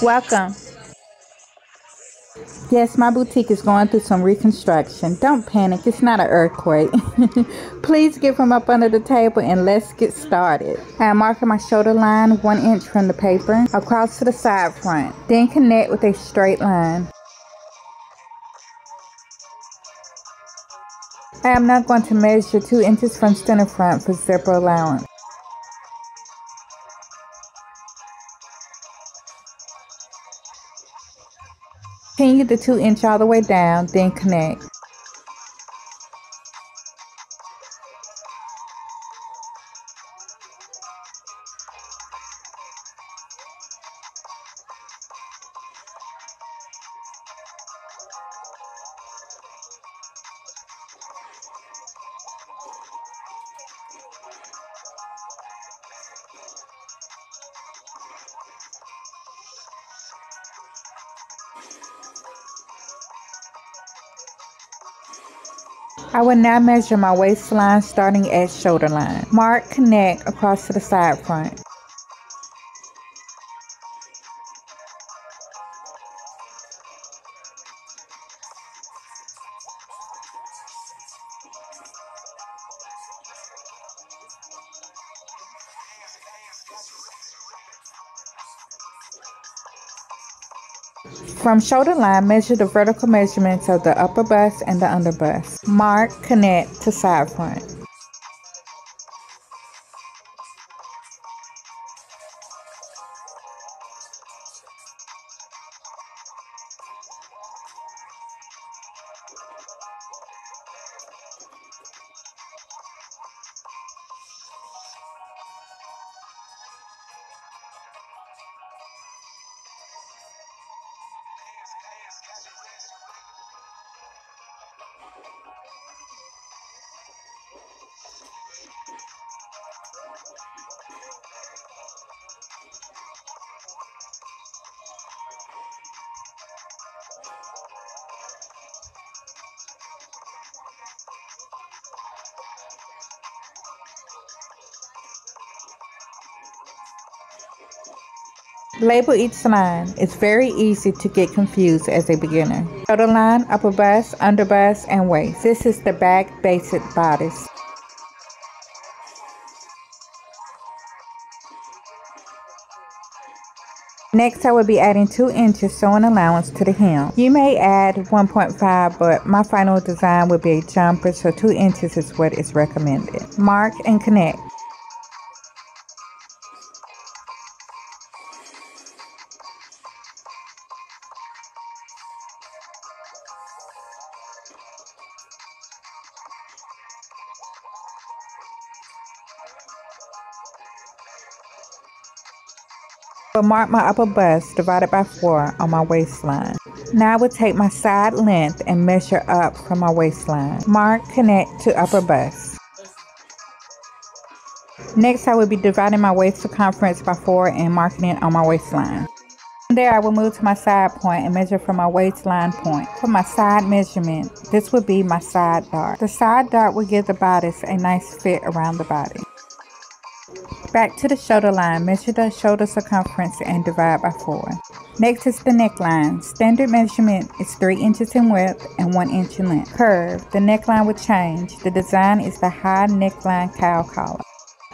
Welcome. Yes, my boutique is going through some reconstruction. Don't panic, it's not an earthquake. Please get from up under the table and let's get started. I am marking my shoulder line 1 inch from the paper across to the side front. Then connect with a straight line. I am now going to measure 2 inches from center front for zipper allowance. Continue the 2 inch all the way down, then connect. I will now measure my waistline starting at shoulder line. Mark, connect across to the side front. From shoulder line, measure the vertical measurements of the upper bust and the under bust. Mark, connect to side front. Label each line. It's very easy to get confused as a beginner. Shoulder line, upper bust, under bust, and waist. This is the back basic bodice. Next, I will be adding 2 inches sewing allowance to the hem. You may add 1.5, but my final design will be a jumper, so 2 inches is what is recommended. Mark and connect. I will mark my upper bust divided by 4 on my waistline. Now I will take my side length and measure up from my waistline. Mark, connect to upper bust. Next, I will be dividing my waist circumference by 4 and marking it on my waistline. From there, I will move to my side point and measure from my waistline point. For my side measurement, this will be my side dart. The side dart will give the bodice a nice fit around the body. Back to the shoulder line, measure the shoulder circumference and divide by 4. Next is the neckline. Standard measurement is 3 inches in width and 1 inch in length. Curve, the neckline will change. The design is the high neckline cowl collar.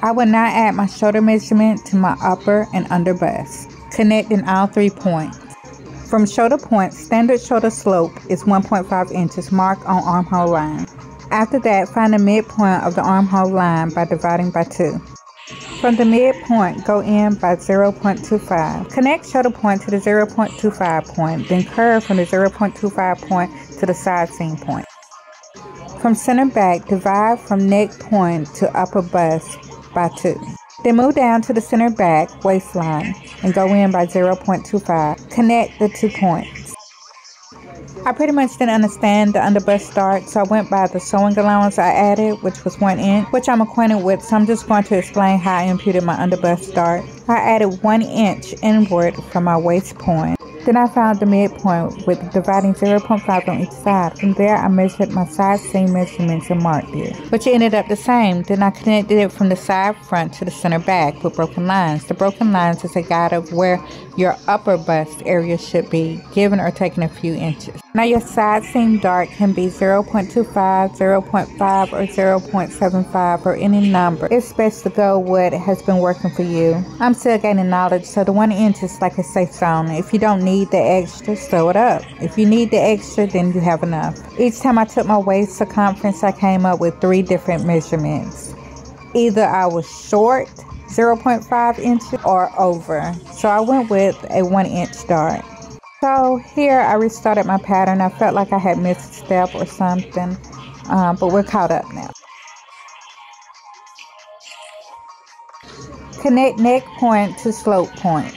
I will now add my shoulder measurement to my upper and under bust, connecting all 3 points. From shoulder point, standard shoulder slope is 1.5 inches marked on armhole line. After that, find the midpoint of the armhole line by dividing by 2. From the midpoint, go in by 0.25. Connect shoulder point to the 0.25 point, then curve from the 0.25 point to the side seam point. From center back, divide from neck point to upper bust by 2. Then move down to the center back waistline and go in by 0.25. Connect the 2 points. I pretty much didn't understand the underbust dart, so I went by the sewing allowance I added, which was 1 inch, which I'm acquainted with, so I'm just going to explain how I imputed my underbust dart. I added 1 inch inward from my waist point. Then I found the midpoint with dividing 0.5 on each side. From there, I measured my side seam measurements and marked it, which ended up the same. Then I connected it from the side front to the center back with broken lines. The broken lines is a guide of where your upper bust area should be, given or taken a few inches. Now your side seam dart can be 0.25, 0.5, or 0.75, or any number. It's best to go what has been working for you. I'm still gaining knowledge, so the 1 inch is like a safe zone. If you don't need the extra, sew it up. If you need the extra, then you have enough. Each time I took my waist circumference, I came up with 3 different measurements. Either I was short, 0.5 inches, or over. So I went with a 1 inch dart. So here I restarted my pattern. I felt like I had missed a step or something, but we're caught up now. Connect neck point to slope point.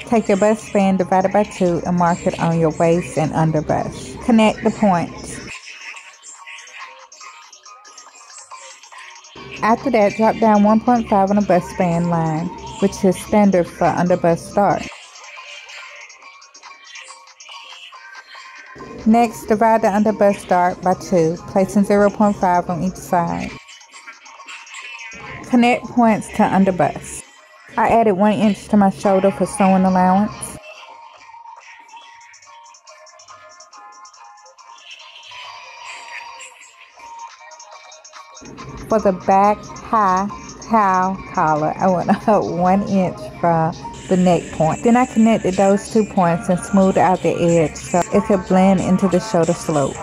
Take your bust span divided by 2 and mark it on your waist and under bust. Connect the points. After that, drop down 1.5 on the bust span line, which is standard for under bust start. Next, divide the under bust dart by 2, placing 0.5 on each side. Connect points to under bust. I added 1 inch to my shoulder for sewing allowance. For the back high cowl collar, I went up 1 inch from the neck point. Then I connected those 2 points and smoothed out the edge so it could blend into the shoulder slope.